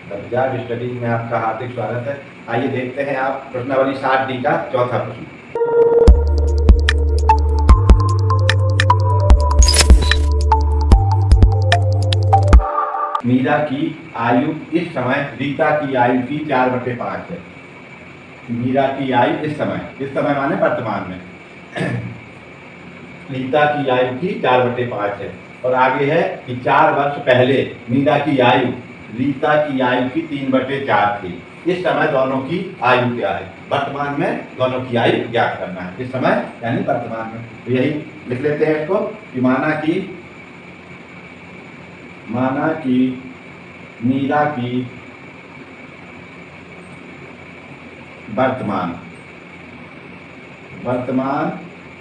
Punjab studies में आपका हार्दिक स्वागत है। आइए देखते हैं आप प्रश्नावली 60D का चौथा प्रश्न। मीरा की आयु इस समय रीता की आयु की 4/5 है। मीरा की आयु इस समय माने वर्तमान में रीता की आयु की 4/5 है। और आगे है कि 4 वर्ष पहले मीरा की आयु रीता की आयु की 3/4 थी। इस समय दोनों की आयु क्या है? वर्तमान में दोनों की आयु ज्ञात करना है। इस समय यानी वर्तमान में, तो यही लिख लेते हैं इसको कि माना कि मीरा की वर्तमान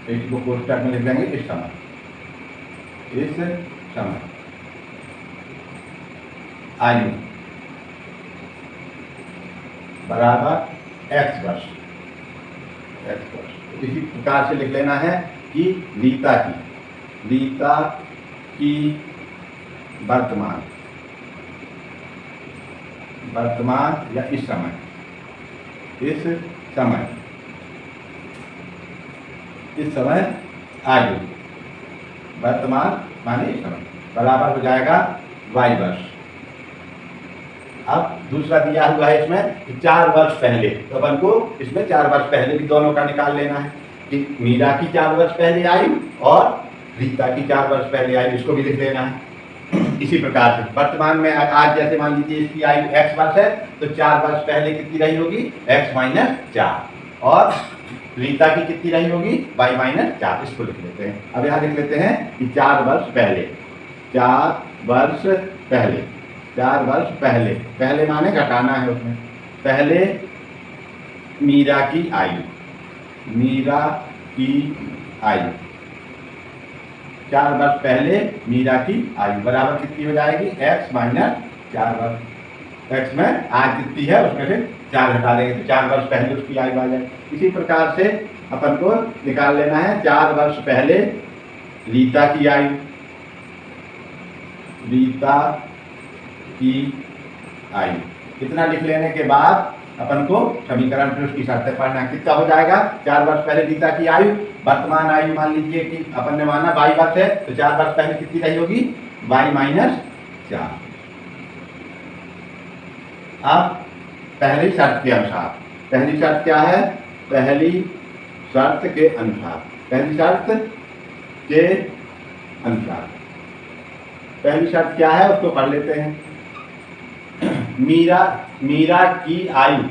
इसको कोष्ठक में लिख देंगे इस समय आयु बराबर x वर्ष। इसी प्रकार से लिख लेना है कि रीता की वर्तमान या इस समय आयु वर्तमान माने इस समय बराबर हो जाएगा y वर्ष। अब दूसरा दिया हुआ है इसमें 4 वर्ष पहले, तो अपन को इसमें 4 वर्ष पहले भी दोनों का निकाल लेना है कि मीरा की 4 वर्ष पहले आयु और रीता की 4 वर्ष पहले आयु, इसको भी लिख लेना है। इसी प्रकार से वर्तमान में आज जैसे मान लीजिए इसकी आयु x वर्ष है, तो 4 वर्ष पहले कितनी रही होगी? x - 4। और रीता की कितनी रही होगी? y - 4। इसको लिख लेते हैं। अब यहाँ लिख लेते हैं कि 4 वर्ष पहले माने घटाना है उसमें। पहले मीरा की आयु 4 वर्ष पहले मीरा की आयु बराबर कितनी हो जाएगी? x - 4 वर्ष। x में आज कितनी है उसमें से 4 घटा देंगे तो 4 वर्ष पहले उसकी आयु आ जाएगी। इसी प्रकार से अपन को निकाल लेना है 4 वर्ष पहले रीता की आयु। इतना लिख लेने के बाद अपन को समीकरण फिर उसकी शर्तें पढ़ना है। कितना हो जाएगा? 4 वर्ष पहले रीता की आयु, वर्तमान आयु मान लीजिए कि अपन ने माना y वर्ष है, तो 4 वर्ष पहले कितनी रही होगी? y - 4। अब पहली शर्त के अनुसार, पहली शर्त क्या है? पहली शर्त के अनुसार पहली शर्त क्या है उसको पढ़ लेते हैं। मीरा की आयु,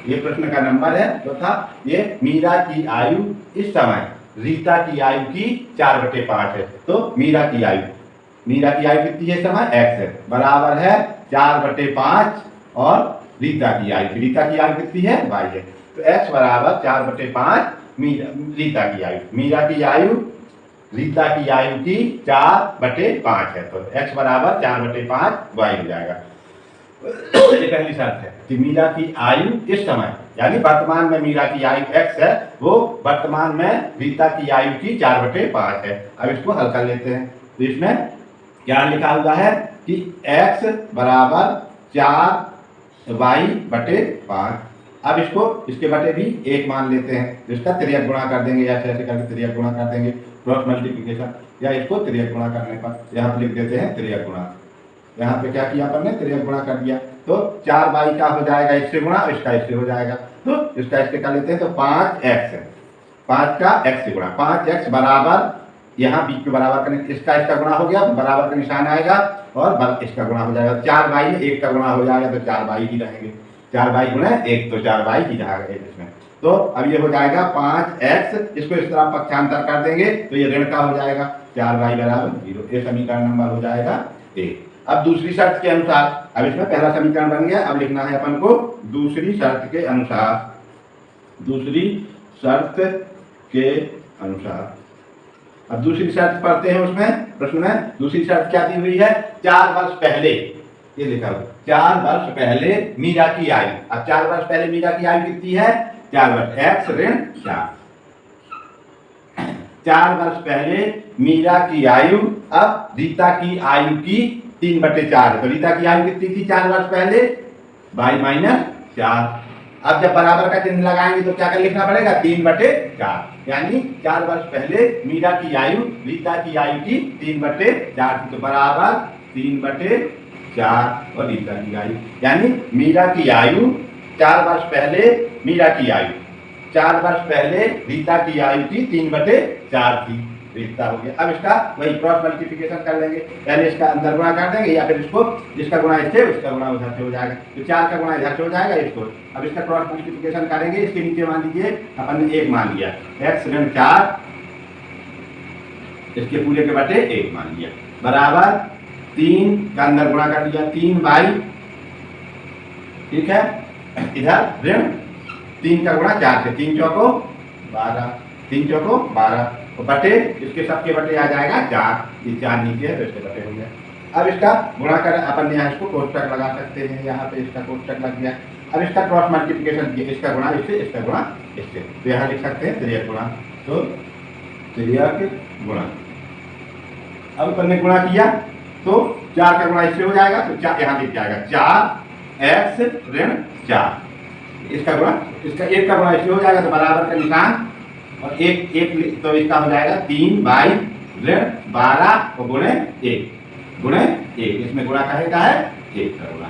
ये प्रश्न का नंबर है जो था, ये मीरा की आयु इस समय रीता की आयु की 4/5 है। तो मीरा की आयु कितनी है? समय x है, बराबर है 4/5 और रीता की आयु कितनी है? y है। तो x बराबर 4/5 रीता की आयु रीता की आयु की 4/5 है, तो x बराबर 4/5 y हो जाएगा। ये पहली शर्त है कि मीरा की आयु इस समय यानी वर्तमान में मीरा की आयु x है, वो वर्तमान में रीता की आयु की 4/5 है। अब इसको हल कर लेते हैं। तो इसमें क्या लिखा हुआ है कि x बराबर 4y/5। अब इसके बटे भी 1 मान लेते हैं, इसका तिर्यक गुणा कर देंगे, ऐसे करके तिर्यक गुणा कर देंगे, क्रॉस मल्टीप्लिकेशन, या इसको तिर्यक गुणा करने पर यहाँ पर लिख देते हैं तिर्यक गुणा। यहाँ पे क्या किया अपन ने? तिर्यक गुणा कर दिया, तो 4y का हो जाएगा इससे गुणा, इसका इससे हो जाएगा, तो इसका इसके कर लेते हैं, तो 5x है, 5 का x से गुणा, 5x बराबर यहाँ बीच में बराबर करें, इसका गुणा हो गया, बराबर का निशान आएगा और इसका गुणा हो जाएगा। 4y में 1 का गुणा हो जाएगा, तो 4y ही रहेंगे, 4y गुणा 1, तो 4y ही रहेगा इसमें। तो अब ये हो जाएगा 5x, इसको इस तरह पक्षांतर कर देंगे तो ये ऋण का हो जाएगा, 4y बराबर 0। ये समीकरण नंबर हो जाएगा 1। अब दूसरी शर्त के अनुसार, अब इसमें पहला समीकरण बन गया, अब लिखना है अपन को दूसरी शर्त के अनुसार। अब दूसरी शर्त पढ़ते हैं। उसमें प्रश्न में दूसरी शर्त क्या दी हुई है? 4 वर्ष पहले, ये लिखा हुआ 4 वर्ष पहले मीरा की आयु। अब 4 वर्ष पहले मीरा की आयु कितनी है? 4 वर्ष, x ऋण 4। 4 वर्ष पहले मीरा की आयु, अब रीता की आयु की 3/4 है। तो रीता की आयु कितनी थी 4 वर्ष पहले? By minus 4। अब जब बराबर का चिन्ह लगाएंगे तो क्या कर लिखना पड़ेगा, 3/4, यानी 4 वर्ष पहले मीरा की आयु रीता की आयु की 3/4 थी, तो बराबर 3/4 और रीता की आयु, यानी मीरा की आयु 4 वर्ष पहले मीरा की आयु 4 वर्ष पहले रीता की आयु की 3/4 थी, रिश्ता हो गया। अब इसका वही क्रॉस मल्टीप्लिकेशन कर लेंगे, पहले इसका अंदर गुणा कर देंगे या फिर इसको जिसका गुणा इससे उसका गुणा उधर से हो जाएगा, तो 4 का गुणा इधर से हो जाएगा इसको। अब इसका क्रॉस मल्टीप्लिकेशन करेंगे, इसके नीचे मान लीजिए अपन ने 1 मान लिया, x ऋण 4 इसके पूरे के बटे 1 मान लिया, बराबर 3 का अंदर गुणा कर लिया, 3 बाई, ठीक है, इधर ऋण 3 का गुणा 4 से, 3 चौको 12, 3 चौको 12 तो बटे इसके सबके बटे आ जाएगा 4, ये 4 नीचे है तो इसके बटे हो गया। अब इसका गुणा कर अपन यहाँ इसको कोष्टक लगा सकते हैं, यहाँ पे इसका कोष्टक लग गया। अब इसका क्रॉस मल्टीप्लिकेशन किया, इसका गुणा इससे इसका गुणा इससे, तो यहाँ लिख सकते हैं त्रियक गुणा, तो त्रियक गुणा। अब अपन ने गुणा किया तो 4 का गुणा इससे हो जाएगा, तो 4 यहाँ लिख जाएगा 4x ऋण 4, इसका गुणा इसका 1 का गुणा इससे हो जाएगा, तो बराबर का निशान और एक तो इसका हो जाएगा 3 बाई ऋण 12 और गुणे 1, इसमें गुणा का है 1 का गुणा,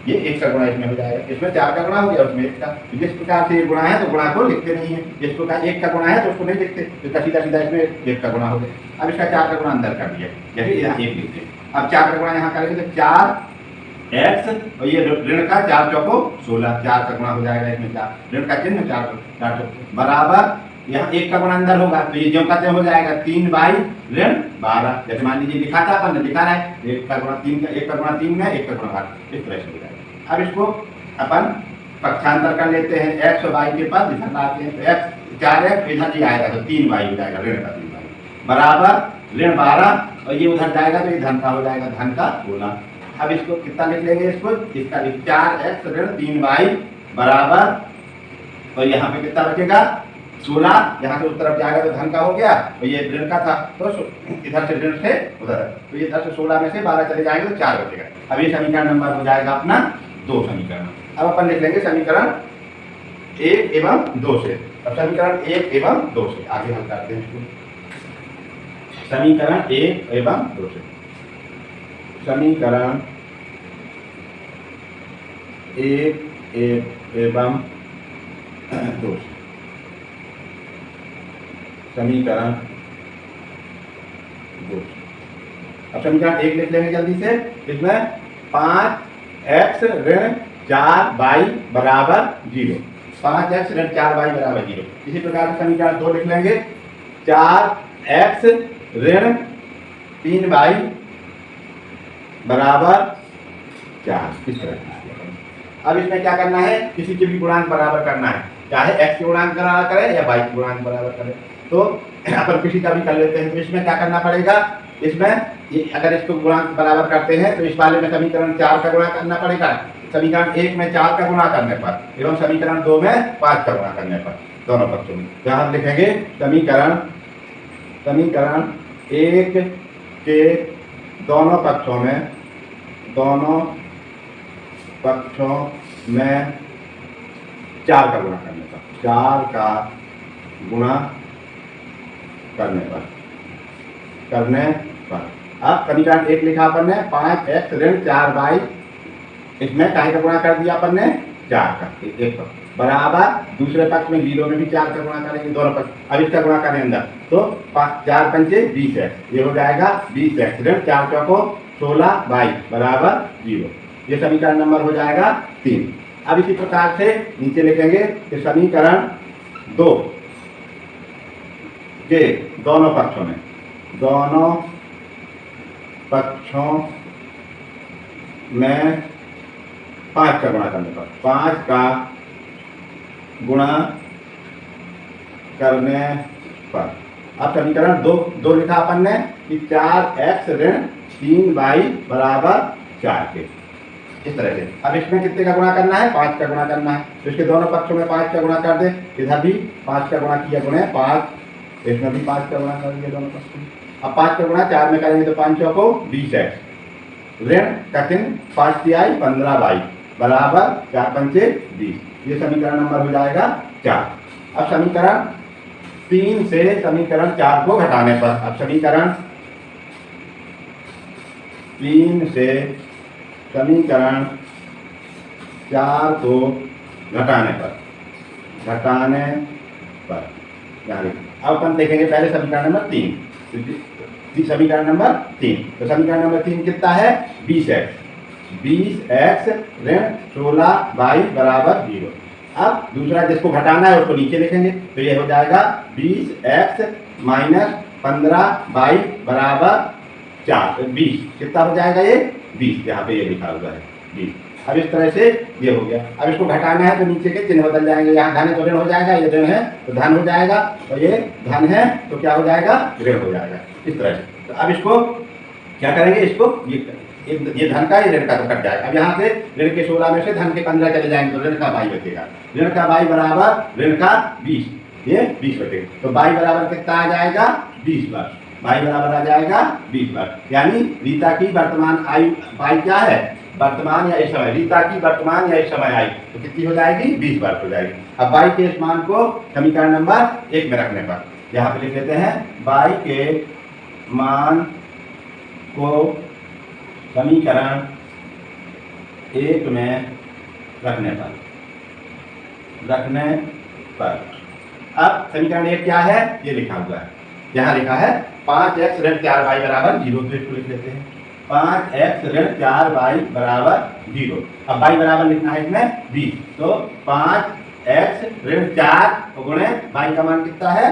ये 1 का गुणा इसमें हो जाएगा, इसमें 4 का गुणा हो गया, उसमें 1 का। जिस प्रकार से ये गुणा है तो गुणा को लिखते नहीं है, जिसको 1 का गुणा है तो उसको नहीं लिखते, इसका सीधा सीधा इसमें 1 का गुणा हो गया। अब इसका 4 का गुणा अंदर कर दिया, जैसे यहाँ 1 लिखते हैं। अब 4 का गुणा यहाँ करेंगे तो 4x और ये ऋण का 4 चौको 16, 4 का गुणा हो जाएगा इसमें 4 ऋण का चिन्ह 4 बराबर यहाँ 1 का गुणा अंदर होगा, तो ये जो कहते हो जाएगा 3 बाई ऋण 12, जैसे मान लीजिए लिखा था अपन ने, लिखा है 1 का गुणा 3 1 का गुणा 3 में 1 का गुणा 12, इस तरह से हो जाएगा। अब इसको अपन पक्षांतर कर लेते हैं, x और y के पास इधर लाते हैं, तो x 4x इधर ही आएगा तो 3 बाई हो जाएगा, ऋण का 3 बाई बराबर ऋण 12 और ये उधर जाएगा तो ये धन का हो जाएगा, धन का 16। अब इसको कितना लिख लेंगे, इसको इसका 4x ऋण 3 बाई बराबर, और यहाँ पे कितना बचेगा 16, यहाँ से उस तरफ जाएगा तो धन का हो गया, और ये ऋण का था तो इधर से ऋण से उधर, तो ये इधर से 16 में से 12 चले जाएंगे तो 4 बचेगा। अब ये समीकरण नंबर हो जाएगा अपना 2 समीकरण। अब अपन लिख लेंगे समीकरण 1 एवं 2 से, अब समीकरण 1 एवं 2 से आगे हल करते हैं इसको, समीकरण 1 एवं 2 से, समीकरण 1 एवं 2 से, समीकरण 2। अब समीकरण 1 लिख लेंगे जल्दी से, इसमें 5x ऋण 4 बाई बराबर 0, 5x ऋण 4 बाई बराबर 0। इसी प्रकार से समीकरण 2 लिख लेंगे, 4x ऋण 3 बाई बराबर 4, इस तरह। अब इसमें क्या करना है, किसी के भी गुणांक बराबर करना है, चाहे x के गुणांक बराबर करें या y के गुणांक बराबर करें, तो अपन किसी का भी कर लेते हैं। तो इसमें क्या करना पड़ेगा, इसमें अगर इसको गुणांक बराबर करते हैं तो इस वाले में समीकरण 4 का गुणा करना पड़ेगा, समीकरण 1 में 4 का गुणा करने पर एवं समीकरण 2 में 5 का गुणा करने पर, दोनों पक्षों में। तो हम लिखेंगे समीकरण 1 के दोनों पक्षों में 4 का गुणा करने पर, 4 का गुणा करने पर। अब समीकरण 1 लिखा अपन ने 5x ऋण 4 बाई, इसमें काहे का गुणा कर दिया अपन ने 4 का, एक पर बराबर दूसरे पक्ष में 0 में भी 4 का गुणा करेंगे, दोनों पक्ष। अब इसका गुणा करें अंदर तो 4 पंचे 20x, ये हो जाएगा 20x ऋण 4 चौको 16 बाई बराबर 0, ये समीकरण नंबर हो जाएगा 3। अब इसी प्रकार से नीचे लिखेंगे कि समीकरण 2 के दोनों पक्षों में 5 का गुणा करने पर, 5 का गुणा करने पर। अब समीकरण 2 लिखा अपन ने कि 4x ऋण 3 बाई बराबर 4 के, इस तरह से। अब इसमें कितने का गुणा करना है, 5 का गुणा करना है, तो इसके दोनों पक्षों में 5 का गुणा कर दे, इधर भी 5 का गुणा किया गुणे 5, इसमें भी 5 का गुणा करेंगे दोनों पक्षों में। अब 5 का गुणा 4 में करेंगे तो 5 चौको 20x ऋण का चिन्ह 5 तिहाई 15 बाई बराबर 4 पंचे 20। ये समीकरण नंबर हो जाएगा 4। अब समीकरण 3 से समीकरण 4 को घटाने पर, अब समीकरण 3 से समीकरण 4 को घटाने पर अब अपन देखेंगे पहले समीकरण नंबर 3। समीकरण नंबर 3, तो समीकरण नंबर 3 कितना है? 20x ऋण 16y बराबर 0। अब दूसरा जिसको घटाना है उसको नीचे लिखेंगे, तो ये हो जाएगा 20x माइनस 15y बराबर 4। 20 कितना हो जाएगा? ये 20, यहाँ पे ये लिखा हुआ है 20। अब इस तरह से ये हो गया। अब इसको घटाना है तो नीचे के चिन्ह बदल जाएंगे, यहाँ धन है तो ऋण हो जाएगा, ये ऋण है तो धन हो जाएगा, और ये धन है तो क्या हो जाएगा? ऋण हो जाएगा, इस तरह से। तो अब इसको क्या करेंगे? इसको ये धन का, ये ऋण का तो कट जाएगा। अब यहाँ से ऋण के 16 में से धन के 15 चले जाएंगे तो ऋण का y बचेगा। ऋण का y बराबर ऋण का 20, ये 20 बचेगा। तो y बराबर कितना आ जाएगा? 20 वर्ष। y बराबर आ जाएगा 20 वर्ष। यानी रीता की वर्तमान आयु, y क्या है? वर्तमान या इस समय, रीता की वर्तमान या इस समय आयु तो कितनी हो जाएगी? 20 वर्ष हो जाएगी। अब y के इस मान को समीकरण नंबर 1 में रखने पर यहाँ पे लिख लेते हैं, y के मान को समीकरण 1 में रखने पर अब समीकरण 1 क्या है? ये लिखा हुआ है, यहाँ लिखा है 5x ऋण 4y बराबर 0। तो इसको लिख लेते हैं 5x ऋण 4y बराबर 0। अब y बराबर लिखना है इसमें 20, तो 5x ऋण 4 गुणे y का मान कितना है?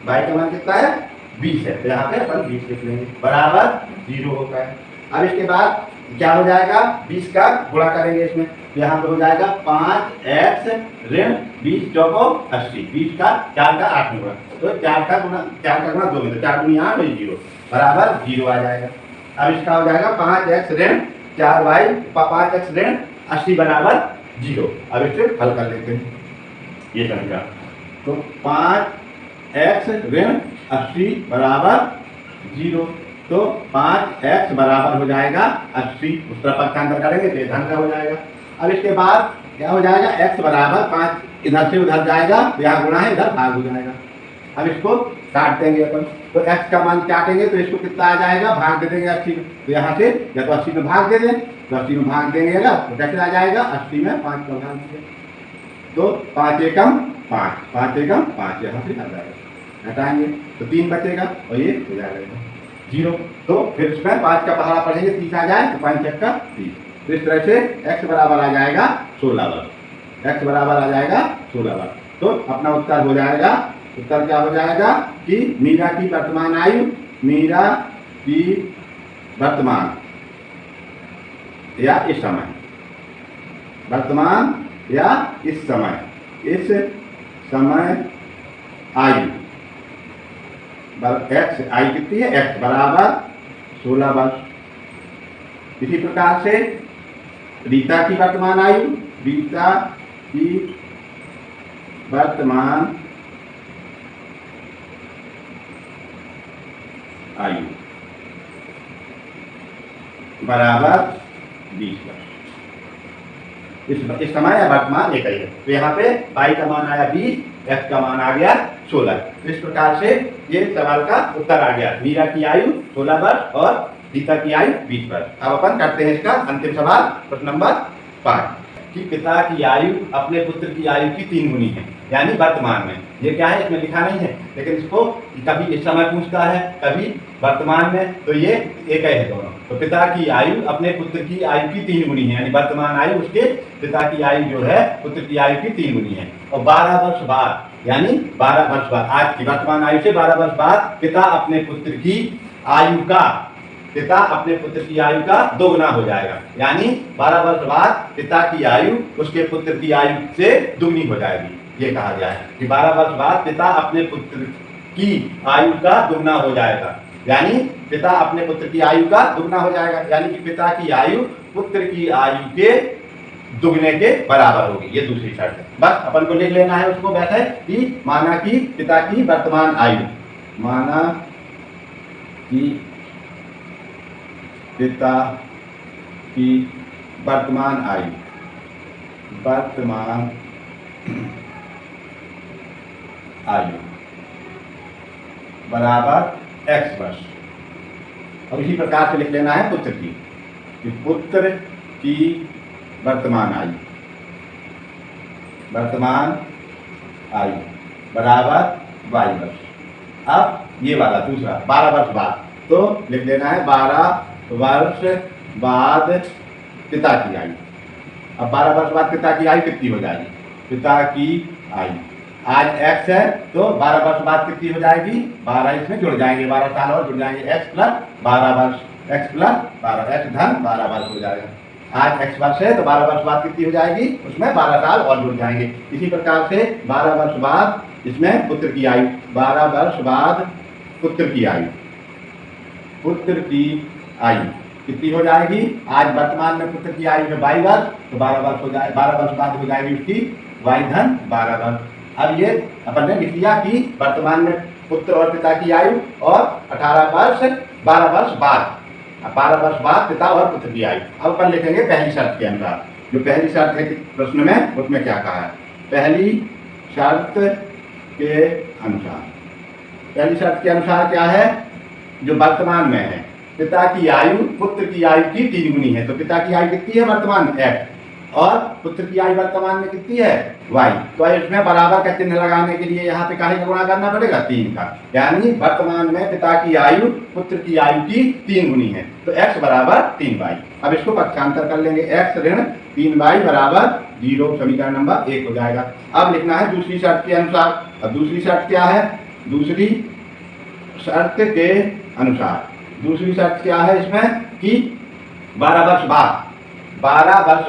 y का मान कितना है? 20 है, तो यहाँ पे अपन 20 लिख लेंगे बराबर 0 होता है। अब इसके बाद क्या हो जाएगा? 20 का गुणा करेंगे इसमें, तो यहाँ पे हो जाएगा 5x ऋण 20 चौको 80। 20 का 4 का 8 में गुणा, तो 4 का गुणा 2 में, तो 4 दूनी 8 वही 0 बराबर 0 आ जाएगा। अब इसका हो जाएगा 5x ऋण 4y 5x ऋण 80 बराबर 0। अब इसे हल कर लेते हैं, ये समीकरण। तो 5x ऋण 80 बराबर 0, तो 5x बराबर हो जाएगा 80। उस तरफ पक्षांतर करेंगे तो ये धन का हो जाएगा। अब इसके बाद क्या हो जाएगा? x बराबर 5 इधर से उधर जाएगा, तो यहाँ गुणा है, इधर भाग हो जाएगा। अब इसको काट देंगे अपन, तो x का मान काटेंगे तो इसको कितना आ जाएगा? भाग दे देंगे 80 में, तो यहाँ से या तो 80 में भाग दे दें, तो 80 में भाग देंगे ना, तो कैसे आ जाएगा? 80 में 5 का भाग देंगे, तो 5 एकम 5, 5 एकम 5 यहाँ से आ जाएगा। हटाएंगे तो 3 बचेगा और ये हो जाएगा 0। तो फिर इसमें 5 का पहाड़ा पढ़ेंगे, 30 आ जाए तो 5 का 30। तो इस तरह से x बराबर आ जाएगा 16 वर्ष। x बराबर आ जाएगा 16 वर्ष। तो अपना उत्तर हो जाएगा, उत्तर क्या हो जाएगा कि मीरा की वर्तमान आयु, मीरा की वर्तमान या इस समय, वर्तमान या इस समय आयु x आयु कितनी है? x बराबर 16 वर्ष। इसी प्रकार से रीता की वर्तमान आयु, रीता की वर्तमान आयु बराबर 20 वर्ष। इस समय या वर्तमान एक ही है, तो यहाँ पे y का मान आया 20, x का मान आ गया 16। इस प्रकार से ये सवाल का उत्तर आ गया। मीरा की आयु 16 वर्ष और रीता की आयु 20 वर्ष। अब अपन करते हैं इसका अंतिम सवाल, प्रश्न नंबर 5 कि पिता की आयु अपने पुत्र की आयु की 3 गुनी है, यानी वर्तमान में। ये क्या है? इसमें लिखा नहीं है, लेकिन इसको कभी इस समय पूछता है, कभी वर्तमान में, तो ये एक है दोनों। तो पिता की आयु अपने पुत्र की आयु की 3 गुनी है, यानी वर्तमान आयु उसके पिता की आयु जो है पुत्र की आयु की 3 गुनी है। और 12 वर्ष बाद, यानी 12 वर्ष बाद, आज की वर्तमान आयु से 12 वर्ष बाद पिता अपने पुत्र की आयु का 2 गुना हो जाएगा। यानी 12 वर्ष बाद पिता की आयु उसके पुत्र की आयु से दुगनी हो जाएगी। ये कहा गया है कि 12 वर्ष बाद पिता अपने पुत्र की आयु का दुगना हो जाएगा, यानी पिता अपने पुत्र की आयु का दुगना हो जाएगा, यानी कि पिता की आयु पुत्र की आयु के दुगने के बराबर होगी। ये दूसरी शर्त है। बस अपन को लिख लेना है उसको वैसे कि माना कि पिता की वर्तमान आयु, माना कि पिता की वर्तमान आयु वर्तमान आयु बराबर x वर्ष। और इसी प्रकार से लिख लेना है पुत्र की, कि पुत्र की वर्तमान आयु बराबर y वर्ष। अब ये वाला दूसरा 12 वर्ष बाद, तो लिख देना है 12 वर्ष बाद पिता की आयु। अब 12 वर्ष बाद पिता की आयु कितनी हो जाएगी? पिता की आयु आज x है, तो 12 वर्ष बाद कितनी हो जाएगी? 12 इसमें जुड़ जाएंगे, 12 साल और जुड़ जाएंगे, x प्लस 12 वर्ष, x प्लस 12, x धन 12 वर्ष हो जाएगा। आज x वर्ष है तो 12 वर्ष बाद कितनी हो जाएगी? उसमें 12 साल और जुड़ जाएंगे। इसी प्रकार से 12 वर्ष बाद इसमें पुत्र की आयु, 12 वर्ष बाद पुत्र की आयु कितनी हो जाएगी? आज वर्तमान में पुत्र की आयु है 22 वर्ष, तो 12 वर्ष हो जाए, 12 वर्ष बाद हो जाएगी उसकी y धन 12 वर्ष। अब ये अपन ने लिख लिया कि वर्तमान में पुत्र और पिता की आयु और 18 वर्ष 12 वर्ष बाद, 12 वर्ष बाद पिता और पुत्र की आयु। अब अपन लिखेंगे पहली शर्त के अनुसार। जो पहली शर्त है कि प्रश्न में, उसमें क्या कहा है? पहली शर्त के अनुसार, पहली शर्त के अनुसार क्या है? जो वर्तमान में है पिता की आयु पुत्र की आयु की 3 गुनी है, तो पिता की आयु कितनी है वर्तमान में? x, और पुत्र की आयु वर्तमान में कितनी है? y। तो इसमें बराबर का चिन्ह लगाने के लिए यहाँ पे काहे का गुणा करना पड़ेगा? 3 का, यानी वर्तमान में पिता की आयु पुत्र की आयु की 3 गुनी है, तो x बराबर 3y। अब इसको पक्षांतर कर लेंगे, x ऋण 3y बराबर 0, समीकरण नंबर 1 हो जाएगा। अब लिखना है दूसरी शर्त के अनुसार। अब दूसरी शर्त क्या है? दूसरी शर्त के अनुसार, दूसरी शर्त क्या है इसमें? कि 12 वर्ष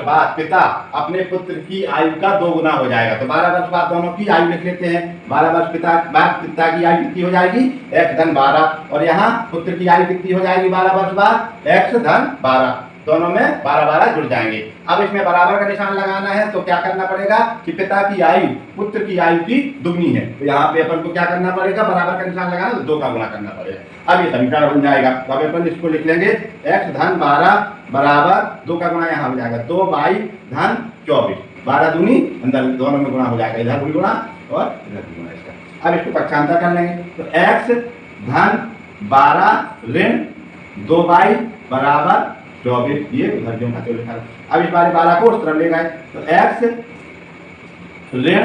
बाद पिता अपने पुत्र की आयु का 2 गुना हो जाएगा। तो 12 वर्ष बाद दोनों की आयु लिख लेते हैं। 12 वर्ष बाद पिता की आयु कितनी हो जाएगी? x धन 12, और यहाँ पुत्र की आयु कितनी हो जाएगी 12 वर्ष बाद? x धन 12, दोनों में 12 जुड़ जाएंगे। अब इसमें बराबर का निशान लगाना है, तो क्या करना पड़ेगा कि पिता की आयु पुत्र की आयु की दुगनी है, तो यहाँ पे अपन को क्या करना पड़ेगा? बराबर का निशान लगाना, तो 2 का गुणा करना पड़ेगा। अब ये समीकरण बन जाएगा। तो अब अपन इसको लिख लेंगे x धन 12 बराबर 2 का गुणा यहाँ हो जाएगा 2y धन 24, 12 दूनी अंदर दोनों में गुणा हो जाएगा, इधर भी गुणा और इधर भी गुणा इसका। अब इसको पक्षांतर कर लेंगे, तो x धन 12 ऋण 2y बराबर 24, ये उधर जो खाते लिखा है। अब इस बार 12 को उस तरफ ले गए, तो x ऋण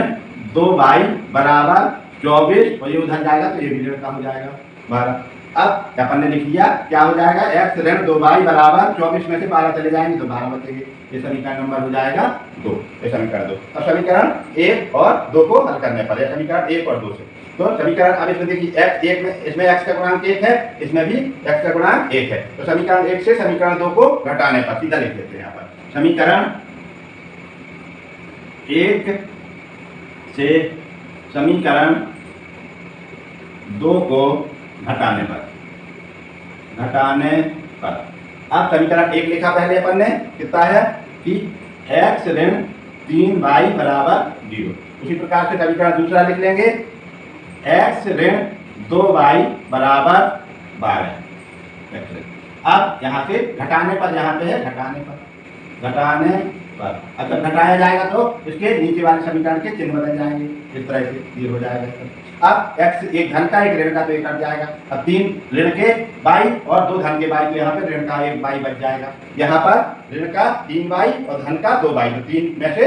2y बराबर 24, और ये उधर जाएगा तो ये भी ऋण का हो जाएगा 12। अब अपन ने लिख लिया क्या हो जाएगा? x ऋण 2y बराबर 24 में से 12 चले जाएंगे तो 12 बचेंगे। ये समीकरण नंबर हो जाएगा 2, ये समीकरण 2। अब समीकरण 1 और 2 को हल करने पर, समीकरण 1 और 2 से, तो समीकरण अब इसमें देखिए x 1 में, इसमें x का गुणांक 1 है, इसमें भी x का गुणांक 1 है, तो समीकरण 1 से समीकरण 2 को घटाने पर सीधा लिख लेते हैं यहाँ पर। समीकरण 1 से समीकरण 2 को घटाने पर, अब समीकरण 1 लिखा पहले अपन ने, कितना है कि x ऋण 3y बराबर 0। उसी प्रकार से समीकरण दूसरा लिख लेंगे, x ऋण 2y बराबर 12। अब यहाँ से घटाने पर, यहाँ पे है घटाने पर, अगर घटाया जाएगा तो इसके नीचे वाले समीकरण के चिन्ह बदल जाएंगे, इस तरह से ये हो जाएगा। अब x एक धन का एक ऋण का, तो एक कट जाएगा। अब 3 ऋण के y और 2 धन के y, तो यहाँ पे ऋण का 1 y बच जाएगा। यहाँ पर ऋण का 3y और धन का 2y, तो 3 में से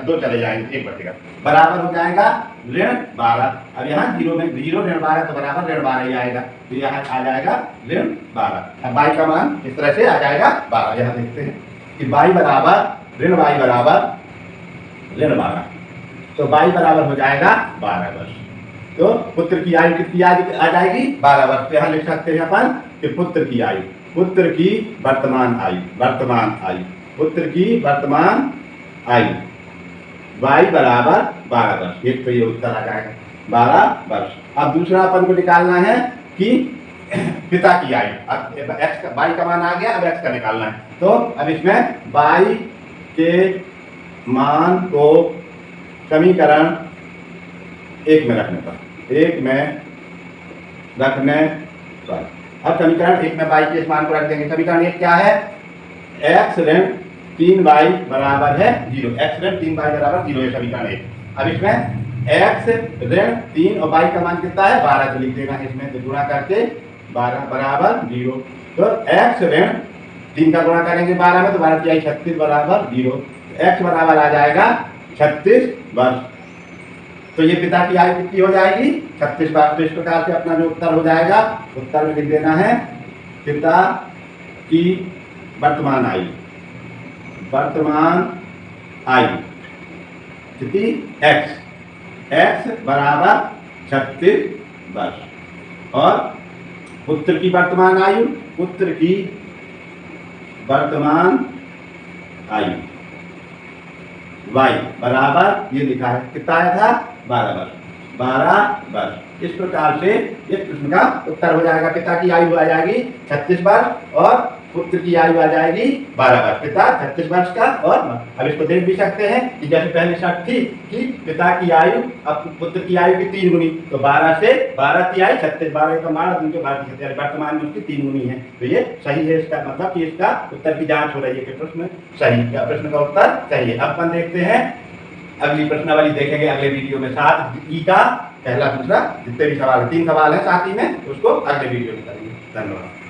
2 चले जाएंगे, 1 बचेगा, बराबर हो जाएगा ऋण 12। अब यहाँ 0 में 0 ऋण 12, तो बराबर ऋण 12 ही आएगा, तो यहाँ आ जाएगा ऋण 12। अब y का मान इस तरह से आ जाएगा 12। यहाँ देखते हैं कि y बराबर ऋण 12, तो y बराबर हो जाएगा 12 वर्ष। तो पुत्र की आयु कितनी आ जाएगी? 12 वर्ष। तो यहाँ लिख सकते हैं अपन कि पुत्र की आयु, पुत्र की वर्तमान आयु, पुत्र की वर्तमान आयु y बराबर 12 वर्ष। एक तो ये उत्तर आ जाएगा 12 वर्ष। अब दूसरा अपन को निकालना है कि पिता की आयु। अब x का, y का मान आ गया, अब x का निकालना है। तो अब इसमें y के मान को समीकरण 1 में रखने पर, अब समीकरण 1 में y के इस मान को रख देंगे। समीकरण 1 क्या है? x ऋण 3y बराबर है 0, x ऋण 3y बराबर 0 है समीकरण 1। अब इसमें x ऋण 3 और y का मान कितना है 12, तो लिख देना है इसमें, तो गुणा करके 12 बराबर 0। तो x ऋण 3 का गुणा करेंगे 12 में, तो 12 की 36 बराबर 0, x बराबर आ जाएगा 36 वर्ष। तो ये पिता की आयु कितनी हो जाएगी 36 वर्ष। तो इस प्रकार से अपना जो उत्तर हो जाएगा, उत्तर में लिख देना है पिता की वर्तमान आयु, वर्तमान आयु कितनी x बराबर 36 वर्ष। और पुत्र की वर्तमान आयु, पुत्र की वर्तमान आयु y बराबर ये लिखा है कितना आया था 12 वर्ष, 12 वर्ष। इस प्रकार से इस प्रश्न का उत्तर हो जाएगा, पिता की आयु आ जाएगी 36 वर्ष और पुत्र की आयु आ जाएगी 12 वर्ष। पिता 36 वर्ष का, और अब इसको देख भी सकते हैं कि जैसे पहले शर्त थी कि पिता की आयु अब पुत्र की आयु की 3 गुनी, तो 12 से 12 तिहाई 36, 12 का मान उनके 12 वर्तमान में उसकी 3 गुनी है, तो ये सही है। इसका मतलब कि इसका उत्तर की जांच हो रही है कि प्रश्न सही, प्रश्न का उत्तर सही है। अब अपन देखते हैं अगली प्रश्नावली, देखेंगे अगले वीडियो में 7 का पहला दूसरा जितने भी सवाल है, 3 सवाल है साथ ही में, उसको अगले वीडियो में करेंगे। धन्यवाद।